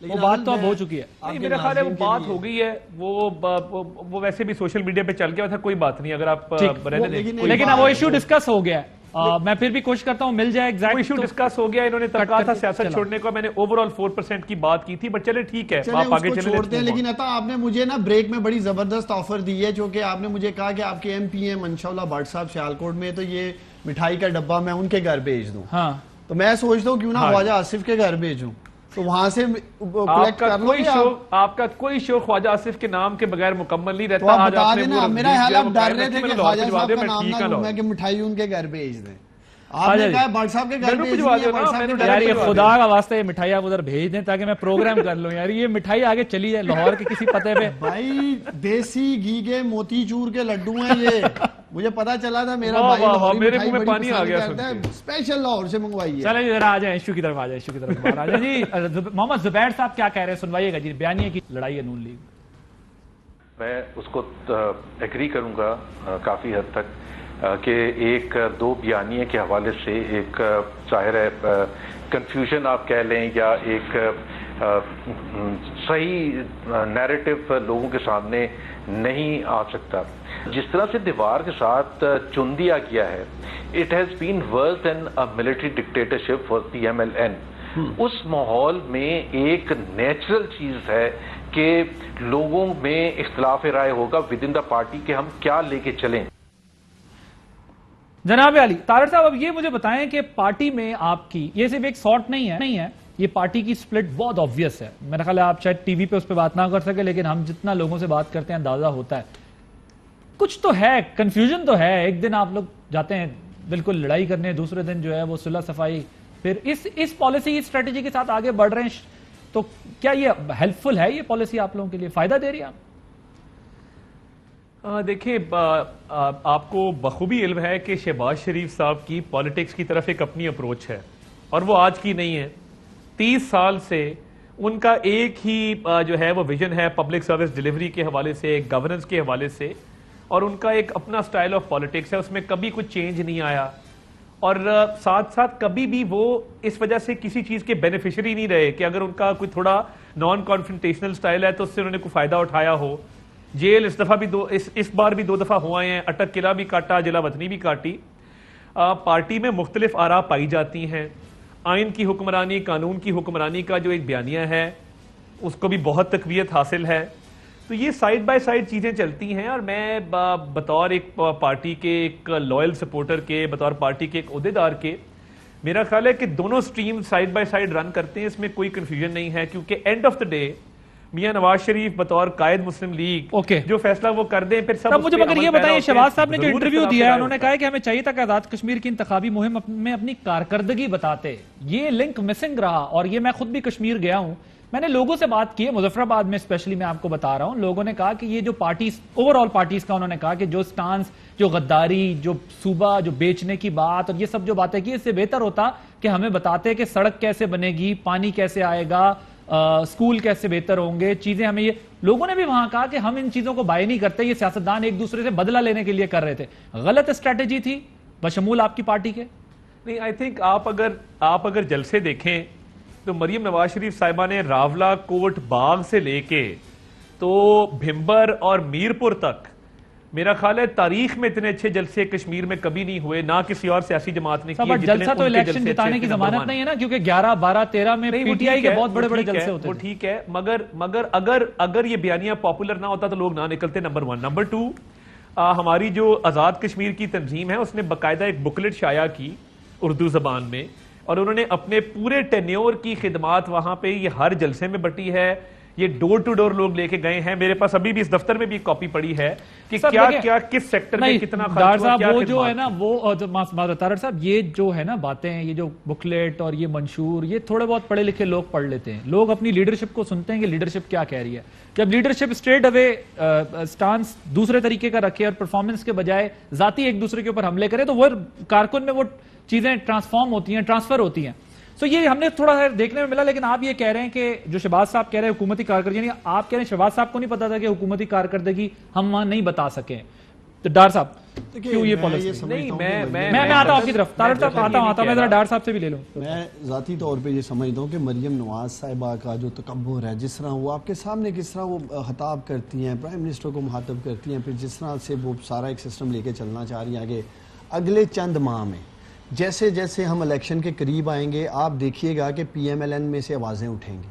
وہ بات تو اب ہو چکی ہے. میرا خیال ہے وہ بات ہو گئی ہے, وہ ویسے بھی سوشل میڈیا پہ چل گیا تھا, کوئی بات نہیں اگر آپ رہنے دیں. لیکن اب وہ ایشو ڈسکس ہو گیا ہے, میں پھر بھی کوشش کرتا ہوں مل جائے ایگزیکٹ. ایشو ڈسکس ہو گیا, انہوں نے کہا تھا سیاست چھوڑنے کو, میں نے اوور آل 4% کی بات کی تھی, بٹ چلے ٹھیک ہے آپ آگے چھوڑتے ہیں. لیکن عطا آپ نے مجھے نا بریک میں بڑی زبردست آفر دی ہے, جو کہ آپ نے مجھے کہا کہ آپ کے ایم پی ایم منشاء اللہ بٹ صاحب سیالکوٹ میں, تو یہ مٹھائی کا ڈبہ میں ان کے گھر بھیج دوں. تو میں سوچتا ہوں کیوں نہ خواجہ آصف کے گھر بھیجوں, تو وہاں سے کلیکٹ کر لو. آپ کا کوئی شو خواجہ آصف کے نام کے بغیر مکمل نہیں رہتا. آپ بتا دینا, میرا خیال آپ ڈر رہے تھے کہ خواجہ صاحب کا نام نہ لوں میں کہ مٹھائی ان کے گھر بھیج دیں. آپ نے کہا بھٹ صاحب کے گھر بھیج یار یہ خدا کا واسطہ یہ مٹھائی آپ ادھر بھیج دیں تاکہ میں پروگرام کر لوں یار, یہ مٹھائی آگے چلی جائے لاہور کے کسی پتے پہ. بھائی دیسی گھی کے موتی چور کے لڈو ہیں یہ, مجھے پتا چلا تھا میرا بھائی لاہوری مٹھائی بڑی پسند کرتا ہے, اسپیشل لاہور سے منگوائی ہے. چلیں جی ذرا آ جائیں ایشو کی طرف, آ جائیں ایشو کی طرف باہر آ جائیں. جی محمد زبیر صاحب کیا کہہ رہے ہیں سنوائیے گا جی, بیانیے کی لڑائی ہے نون لیگ. میں اس کو ایگری کروں گا کافی حد تک کہ ایک دو بیانیے کے حوالے سے ایک ظاہر ہے کنفیوژن آپ کہہ لیں یا ایک صحیح نیریٹو لوگوں کے سامنے نہیں آ سکتا. جس طرح سے دیوار کے ساتھ چن دیا گیا ہے, it has been worse than a military dictatorship for PMLN. اس ماحول میں ایک نیچرل چیز ہے کہ لوگوں میں اختلاف رائے ہوگا ود ان دا پارٹی کہ ہم کیا لے کے چلیں. جناب علی طارڑ صاحب, اب یہ مجھے بتائیں کہ پارٹی میں آپ کی یہ صرف ایک سارٹ نہیں ہے, یہ پارٹی کی سپلٹ بہت آبویس ہے. میرا خیال ہے آپ شاید ٹی وی پہ اس پہ بات نہ کر سکے, لیکن ہم جتنا لوگوں سے بات کرتے ہیں اندازہ ہوتا ہے کچھ تو ہے, کنفیوژن تو ہے. ایک دن آپ لوگ جاتے ہیں بالکل لڑائی کرنے, دوسرے دن جو ہے وہ صلح صفائی, پھر اس پالیسی اسٹریٹجی کے ساتھ آگے بڑھ رہے ہیں. تو کیا یہ ہیلپ فل ہے, یہ پالیسی آپ لوگوں کے لیے فائدہ دے رہی ہے؟ آپ دیکھیں, آپ کو بخوبی علم ہے کہ شہباز شریف صاحب کی پالیٹکس کی طرف ایک اپنی اپروچ ہے, اور وہ آج کی نہیں ہے. 30 سال سے ان کا ایک ہی جو ہے وہ ویژن ہے پبلک سروس ڈیلیوری کے حوالے سے, گورننس کے حوالے سے, اور ان کا ایک اپنا سٹائل آف پالیٹکس ہے, اس میں کبھی کچھ چینج نہیں آیا. اور ساتھ ساتھ کبھی بھی وہ اس وجہ سے کسی چیز کے بینیفیشری نہیں رہے کہ اگر ان کا کوئی تھوڑا نان کانفرنٹیشنل سٹائل ہے تو اس سے انہوں نے کوئی فائدہ اٹھایا ہو. جیل اس دفعہ بھی اس بار بھی 2 دفعہ ہوا ہیں, اٹک قلعہ بھی کاٹا, جلا وطنی بھی کاٹی. پارٹی میں مختلف آراء پائی جاتی ہیں. آئین کی حکمرانی, قانون کی حکمرانی کا جو ایک بیانیہ ہے اس کو بھی بہت تقویت حاصل ہے. تو یہ سائیڈ بائی سائیڈ چیزیں چلتی ہیں, اور میں بطور ایک پارٹی کے ایک لوئل سپورٹر کے, بطور پارٹی کے ایک عہدیدار کے, میرا خیال ہے کہ دونوں سٹریم سائیڈ بائی سائیڈ رن کرتے ہیں, اس میں کوئی کنفیوژن نہیں ہے. کیونکہ and of the day Mian Nawaz Sharif بطور قائد مسلم لیگ جو فیصلہ وہ کر دیں, پھر سب مجھے مگر یہ بتائیں, شہباز صاحب نے جو انٹرویو دیا ہے انہوں نے کہا کہ ہمیں چاہیے تھا کہ آزاد کشمیر کی انتخابی مہم میں اپنی کارکردگی بتاتے. یہ لنک مسنگ رہا, اور یہ میں خود بھی کشمیر گیا ہوں, میں نے لوگوں سے بات کی ہے, مظفر آباد میں اسپیشلی میں آپ کو بتا رہا ہوں. لوگوں نے کہا کہ یہ جو پارٹیز اوور آل پارٹیز کا, انہوں نے کہا کہ جو سٹانس, جو غداری, جو صوبہ جو بیچنے کی بات اور یہ سب جو باتیں کی, اس سے بہتر ہوتا کہ ہمیں بتاتے کہ سڑک کیسے بنے گی, پانی کیسے آئے گا, اسکول کیسے بہتر ہوں گے, چیزیں ہمیں. یہ لوگوں نے بھی وہاں کہا کہ ہم ان چیزوں کو بائی نہیں کرتے, یہ سیاستدان ایک دوسرے سے بدلہ لینے کے لیے کر رہے تھے. غلط اسٹریٹجی تھی بشمول آپ کی پارٹی کے؟ نہیں, آئی تھنک آپ اگر جلسے دیکھیں تو مریم نواز شریف صاحبہ نے راولا کوٹ باغ سے لے کے تو بھمبر اور میرپور تک, میرا خیال ہے تاریخ میں اتنے اچھے جلسے کشمیر میں کبھی نہیں ہوئے, نہ کسی اور سیاسی جماعت نے کیے. جلسہ تو الیکشن جتانے کی ضمانت نہیں ہے نا, کیونکہ 11, 12, 13 میں پی ٹی آئی کے بہت بڑے بڑے جلسے ہوتے ہیں. وہ ٹھیک ہے, مگر اگر یہ بیانیہ پاپولر نہ ہوتا تو لوگ نہ نکلتے, نمبر 1. نمبر 2, ہماری جو آزاد کشمیر کی تنظیم ہے اس نے باقاعدہ ایک بکلٹ شائع کی اردو زبان میں, اور انہوں نے اپنے پورے ٹینیور کی خدمات وہاں پہ یہ ہر جلسے میں بٹی ہے. یہ ڈور ٹو ڈور لوگ لے کے گئے ہیں. میرے پاس ابھی بھی اس دفتر میں بھی کاپی پڑی ہے کہ کیا کس سیکٹر میں کتنا خرچ ہوا, کیا وہ جو ہے نا وہ طارڑ صاحب, یہ جو ہے نا باتیں, یہ جو بکلیٹ اور یہ منشور, یہ تھوڑے بہت پڑھے لکھے لوگ پڑھ لیتے ہیں. لوگ اپنی لیڈرشپ کو سنتے ہیں کہ لیڈرشپ کیا کہہ رہی ہے. جب لیڈرشپ اسٹریٹ اوے سٹانس دوسرے طریقے کا رکھے اور پرفارمنس کے بجائے ذاتی ایک دوسرے کے اوپر حملے کرے, تو وہ کارکن میں وہ چیزیں ٹرانسفارم ہوتی ہیں, ٹرانسفر ہوتی ہیں. سو یہ ہم نے تھوڑا سا دیکھنے میں ملا. لیکن آپ یہ کہہ رہے ہیں کہ جو شہباز صاحب کہہ رہے ہیں حکومتی کارکردگی, یعنی آپ کہہ رہے ہیں شہباز صاحب کو نہیں پتا تھا کہ حکومتی کارکردگی ہم وہاں نہیں بتا سکیں. تو ڈار صاحب کیوں یہ پالیسی؟ نہیں, میں آتا ہوں آپ کی طرف, طارڑ صاحب آتا ہوں, میں ذرا ڈار صاحب سے بھی لے لوں. میں ذاتی طور پہ یہ سمجھتا ہوں کہ مریم نواز صاحبہ کا جو تکبر ہے, جس طرح وہ آپ کے سامنے کس طرح وہ خطاب کرتی ہیں, پرائم منسٹر کو مخاطب کرتی ہیں, پھر جس طرح سے وہ سارا ایک سسٹم لے کے چلنا چاہ رہی ہیں آگے, اگلے چند ماہ میں جیسے جیسے ہم الیکشن کے قریب آئیں گے, آپ دیکھیے گا کہ پی ایم ایل این میں سے آوازیں اٹھیں گی.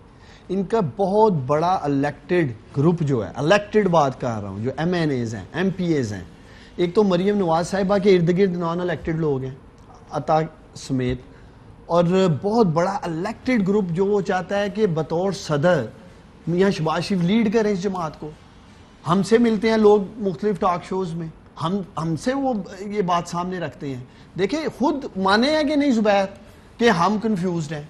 ان کا بہت بڑا الیکٹڈ گروپ جو ہے, الیکٹڈ بات کر رہا ہوں, جو ایم این ایز ہیں, ایم پی ایز ہیں, ایک تو مریم نواز صاحبہ کے ارد گرد نان الیکٹڈ لوگ ہیں عطا سمیت, اور بہت بڑا الیکٹڈ گروپ جو وہ چاہتا ہے کہ بطور صدر میاں شہباز شریف لیڈ کریں اس جماعت کو. ہم سے ملتے ہیں لوگ مختلف ٹاک شوز میں, ہم سے وہ یہ بات سامنے رکھتے ہیں. دیکھیں خود مانے ہیں کہ نہیں زبیر کہ ہم کنفیوزڈ ہیں.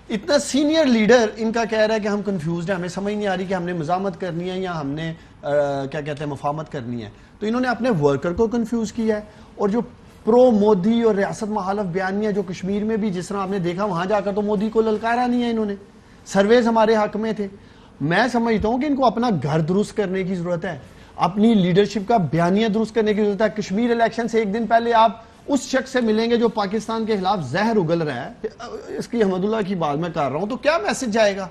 اتنا سینئر لیڈر ان کا کہہ رہا ہے کہ ہم کنفیوزڈ ہیں, ہمیں سمجھ نہیں آ رہی کہ ہم نے مزاحمت کرنی ہے یا ہم نے کیا کہتے ہیں مفاہمت کرنی ہے. تو انہوں نے اپنے ورکر کو کنفیوز کیا ہے. اور جو پرو مودی اور ریاست مخالف بیانیاں جو کشمیر میں بھی جس طرح آپ نے دیکھا, وہاں جا کر تو مودی کو للکارا نہیں ہے انہوں نے, سرویز ہمارے حق میں تھے. میں سمجھتا ہوں کہ ان کو اپنا گھر درست کرنے کی ضرورت ہے, اپنی لیڈرشپ کا بیانیہ درست کرنے کی ضرورت ہے. کشمیر الیکشن سے ایک دن پہلے آپ اس شخص سے ملیں گے جو پاکستان کے خلاف زہر اگل رہا ہے, اس کی احمد اللہ کی بات میں کر رہا ہوں, تو کیا میسج جائے گا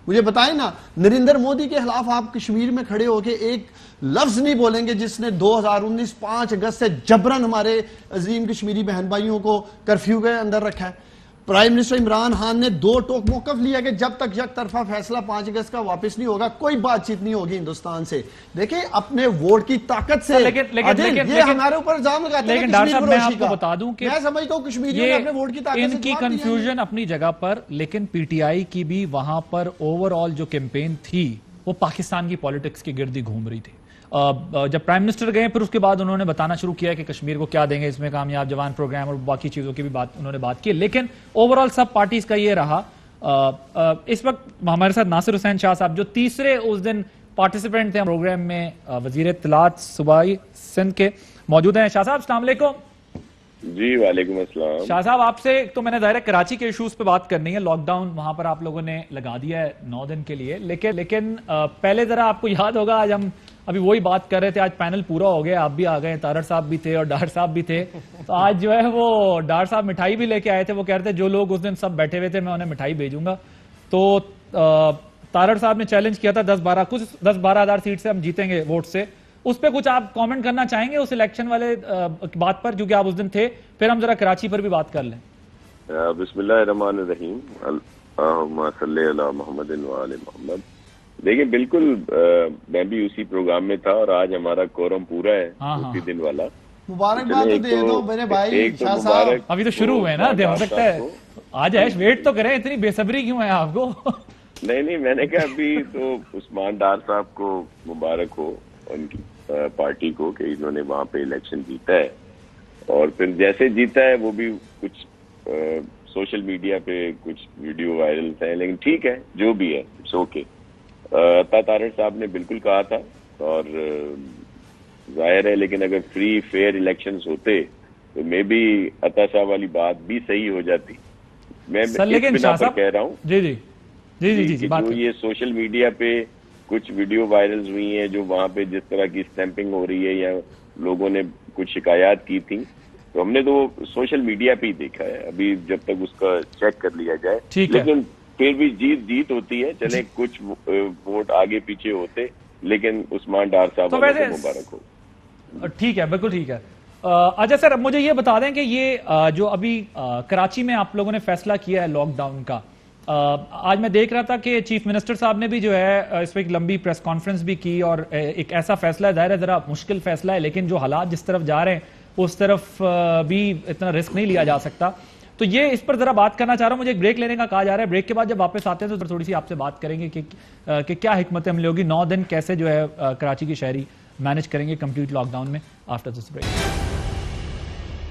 مجھے بتائیں نا. نریندر مودی کے خلاف آپ کشمیر میں کھڑے ہو کے ایک لفظ نہیں بولیں گے جس نے 2019 5 اگست سے جبرن ہمارے عظیم کشمیری بہن بھائیوں کو کرفیو کے اندر رکھا ہے. پرائم منسٹر عمران خان نے 2 ٹوک موقف لیا کہ جب تک یک طرفہ فیصلہ 5 اگست کا واپس نہیں ہوگا کوئی بات چیت نہیں ہوگی ہندوستان سے. دیکھیں اپنے ووٹ کی طاقت سے یہ ہمارے اوپر الزام لگاتے ہیں ڈاکٹر صاحب میں آپ کو بتا دوں کہ میں سمجھتا ہوں کشمیریوں نے اپنے ووٹ کی طاقت سے ان کی کنفیوژن اپنی جگہ پر, لیکن پی ٹی آئی کی بھی وہاں پر اوور آل جو کیمپین تھی وہ پاکستان کی پالیٹکس کی گرد ہی گھوم رہی تھی. جب پرائم منسٹر گئے پھر اس کے بعد انہوں نے بتانا شروع کیا کہ کشمیر کو کیا دیں گے, اس میں کامیاب جوان پروگرام اور باقی چیزوں کی بھی انہوں نے بات کی, لیکن اوور آل سب پارٹیز کا یہ رہا. اس وقت ہمارے ساتھ ناصر حسین شاہ صاحب جو تیسرے اس دن پارٹیسپینٹ تھے پروگرام میں, وزیر اطلاعات صوبائی سندھ کے, موجود ہیں. شاہ صاحب السلام علیکم. جی وعلیکم السلام. شاہ صاحب آپ سے تو میں نے ظاہر ہے کراچی کے ایشوز پہ بات کرنی ہے, لاک ڈاؤن وہاں پر آپ لوگوں نے لگا دیا ہے 9 دن کے لیے, لیکن پہلے ذرا آپ کو یاد ہوگا آج ہم ابھی وہی بات کر رہے تھے, آج پینل پورا ہو گیا, آپ بھی آ گئے, تارڑ صاحب بھی تھے اور ڈار صاحب بھی تھے. تو آج جو ہے وہ ڈار صاحب مٹھائی بھی لے کے آئے تھے, وہ کہہ رہے تھے جو لوگ اس دن سب بیٹھے ہوئے تھے میں انہیں مٹھائی بھیجوں گا. تو تارڑ صاحب نے چیلنج کیا تھا 10-12 ہزار سیٹ سے ہم جیتیں گے ووٹ سے. اس پہ کچھ آپ کامنٹ کرنا چاہیں گے اس الیکشن والے بات پر, جو کہ آپ اس دن تھے, پھر ہم ذرا کراچی پر بھی بات کر لیں. بسم اللہ الرحمن الرحیم, اللہم صلی علی محمد وآل محمد. دیکھیں بالکل میں بھی اسی پروگرام میں تھا اور آج ہمارا کورم پورا ہے اسی دن والا. مبارکباد تو دے دو میرے بھائی شاہ صاحب. ابھی تو شروع ہوئے نا, ہو سکتا ہے آج ایش ویٹ تو کریں, اتنی بے صبری کیوں ہے آپ کو؟ نہیں میں نے کہا ابھی تو عثمان ڈار صاحب کو مبارک ہو ان کی پارٹی کو کہ انہوں نے وہاں پہ الیکشن جیتا ہے, اور پھر جیسے جیتا ہے وہ بھی کچھ سوشل میڈیا پہ کچھ ویڈیو وائرل ہیں, لیکن ٹھیک ہے جو بھی ہے اٹس اوکے. عطا تارڑ صاحب نے بالکل کہا تھا اور ظاہر ہے, لیکن اگر فری فیئر الیکشنز ہوتے تو میں بھی عطا صاحب والی بات بھی صحیح ہو جاتی. میں اس بنا پر کہہ رہا ہوں جی جو یہ سوشل میڈیا پہ کچھ ویڈیو وائرلز ہوئی ہیں جو وہاں پہ جس طرح کی اسٹیمپنگ ہو رہی ہے یا لوگوں نے کچھ شکایات کی تھیں, تو ہم نے تو سوشل میڈیا پہ ہی دیکھا ہے, ابھی جب تک اس کا چیک کر لیا جائے. لیکن پھر بھی جیت ہوتی ہے, چلیں کچھ ووٹ آگے پیچھے ہوتے, لیکن عثمان ڈار صاحب کو مبارک ہو. ٹھیک ہے, بالکل ٹھیک ہے. اچھا سر, مجھے یہ بتا دیں کہ یہ جو ابھی کراچی میں آپ لوگوں نے فیصلہ کیا ہے لاک ڈاؤن کا, آج میں دیکھ رہا تھا کہ چیف منسٹر صاحب نے بھی جو ہے اس پہ ایک لمبی پریس کانفرنس بھی کی, اور ایک ایسا فیصلہ ہے, ظاہر ہے ذرا مشکل فیصلہ ہے, لیکن جو حالات جس طرف جا رہے ہیں اس طرف بھی اتنا رسک نہیں لیا جا سکتا. تو یہ اس پر ذرا بات کرنا چاہ رہا ہوں. مجھے ایک بریک لینے کا کہا جا رہا ہے, بریک کے بعد جب واپس آتے ہیں تو تھوڑی سی آپ سے بات کریں گے کہ کیا حکمت عملی ہوگی, 9 دن کیسے جو ہے کراچی کی شہری مینج کریں گے کمپلیٹ لاک ڈاؤن میں. After this break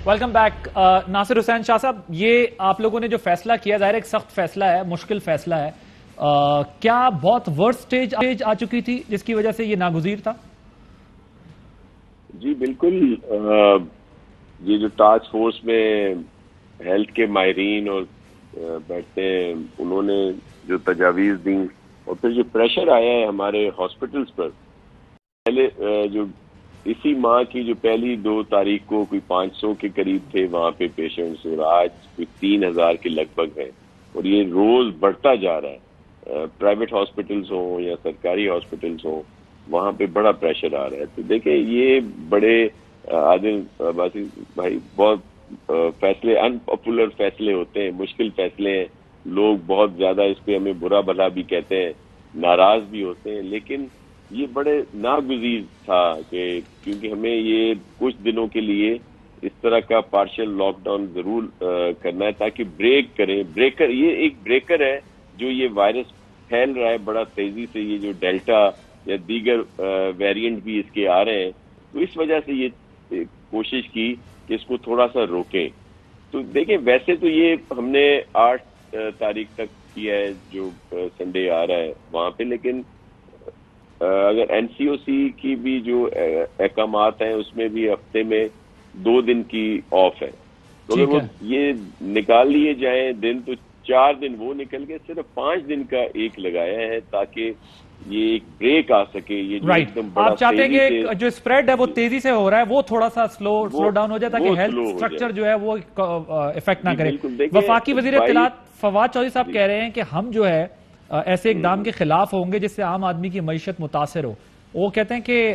welcome back. Nasir Hussain Shah صاحب, یہ آپ لوگوں نے جو فیصلہ کیا ظاہر ایک سخت فیصلہ ہے, مشکل فیصلہ ہے, کیا بہت ورسٹ سٹیج آ چکی تھی جس کی وجہ سے یہ ناگزیر تھا؟ جی بالکل, یہ جو ٹاسک فورس میں ہیلتھ کے ماہرین اور بیٹھتے ہیں انہوں نے جو تجاویز دیں, اور پھر جو پریشر آیا ہے ہمارے ہاسپٹلس پر, پہلے جو اسی ماہ کی جو پہلی 2 تاریخ کو کوئی 500 کے قریب تھے وہاں پہ پیشنٹس, اور آج کوئی 3000 کے لگ بھگ ہیں, اور یہ روز بڑھتا جا رہا ہے. پرائیویٹ ہاسپٹلس ہوں یا سرکاری ہاسپٹلس ہوں, وہاں پہ بڑا پریشر آ رہا ہے. تو دیکھیں یہ بڑے عادل باسی بھائی بہت فیصلے انپاپولر فیصلے ہوتے ہیں, مشکل فیصلے ہیں, لوگ بہت زیادہ اس پہ ہمیں برا بھلا بھی کہتے ہیں, ناراض بھی ہوتے ہیں, لیکن یہ بڑے ناگزیر تھا کہ کیونکہ ہمیں یہ کچھ دنوں کے لیے اس طرح کا پارشل لاک ڈاؤن ضرور کرنا ہے تاکہ بریک کریں. بریکر, یہ ایک بریکر ہے جو یہ وائرس پھیل رہا ہے بڑا تیزی سے, یہ جو ڈیلٹا یا دیگر ویریئنٹ بھی اس کے آ رہے ہیں, تو اس وجہ سے یہ کوشش کی کہ اس کو تھوڑا سا روکیں. تو دیکھیں ویسے تو یہ ہم نے 8 تاریخ تک کیا ہے جو سنڈے آ رہا ہے وہاں پہ, لیکن اگر این سی او سی کی بھی جو احکامات ہیں اس میں بھی ہفتے میں 2 دن کی آف ہے. تو اگر وہ یہ نکال لیے جائیں دن تو 4 دن وہ نکل کے صرف 5 دن کا ایک لگایا ہے تاکہ یہ ایک بریک آ سکے. یہ جو ایک دم بڑا آپ چاہتے ہیں کہ جو اسپریڈ ہے وہ تیزی سے ہو رہا ہے وہ تھوڑا سا سلو ڈاؤن ہو جائے تاکہ ہیلتھ سٹرکچر جو ہے وہ افیکٹ نہ کرے. وفاقی وزیر اطلاعات فواد چودھری صاحب کہہ رہے ہیں کہ ہم جو ہے ایسے اقدام کے خلاف ہوں گے جس سے عام آدمی کی معیشت متاثر ہو. وہ کہتے ہیں کہ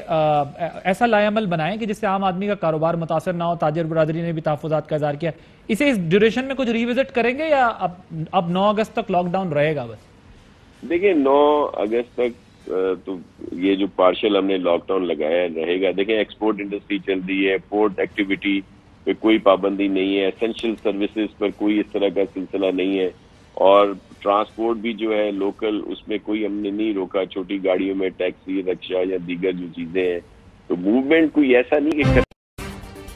ایسا لائے عمل بنائیں کہ جس سے عام آدمی کا کاروبار متاثر نہ ہو. تاجر برادری نے بھی تحفظات کا اظہار کیا. اسے اس ڈیوریشن میں کچھ ریوزٹ کریں گے یا اب 9 اگست تک لاک ڈاؤن رہے گا بس؟ دیکھیں 9 اگست تک تو یہ جو پارشل ہم نے لاک ڈاؤن لگایا رہے گا. دیکھیں ایکسپورٹ انڈسٹری چل رہی ہے, پورٹ ایکٹیویٹی پہ کوئی پابندی نہیں ہے, اسینشیل سروسز پر کوئی اس طرح کا سلسلہ نہیں ہے, اور ٹرانسپورٹ بھی جو ہے لوکل اس میں کوئی ہم نے نہیں روکا. چھوٹی گاڑیوں میں ٹیکسی, رکشا یا دیگر جو چیزیں ہیں تو موومنٹ کوئی ایسا نہیں کہ.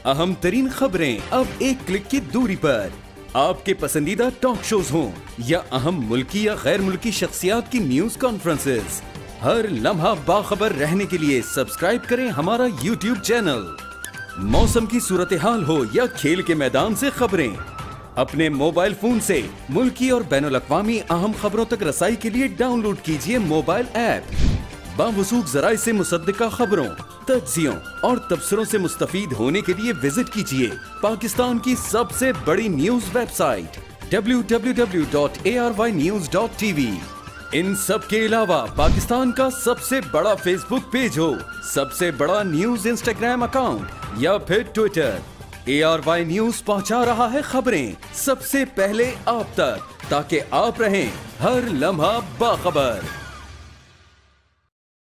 اہم ترین خبریں اب ایک کلک کی دوری پر. آپ کے پسندیدہ ٹاک شوز ہوں یا اہم ملکی یا غیر ملکی شخصیات کی نیوز کانفرنسز, ہر لمحہ باخبر رہنے کے لیے سبسکرائب کریں ہمارا یوٹیوب چینل. موسم کی صورتحال ہو یا کھیل کے میدان سے خبریں, اپنے موبائل فون سے ملکی اور بین الاقوامی اہم خبروں تک رسائی کے لیے ڈاؤن لوڈ کیجیے موبائل ایپ. باوثوق ذرائع سے مصدقہ خبروں, تجزیوں اور تبصروں سے مستفید ہونے کے لیے وزٹ کیجیے پاکستان کی سب سے بڑی نیوز ویب سائٹ www.arYnews.tv. ان سب کے علاوہ پاکستان کا سب سے بڑا فیس بک پیج ہو, سب سے بڑا نیوز انسٹاگرام اکاؤنٹ یا پھر ٹویٹر, ARY نیوز پہنچا رہا ہے خبریں سب سے پہلے آپ تک تاکہ آپ رہیں ہر لمحہ باخبر.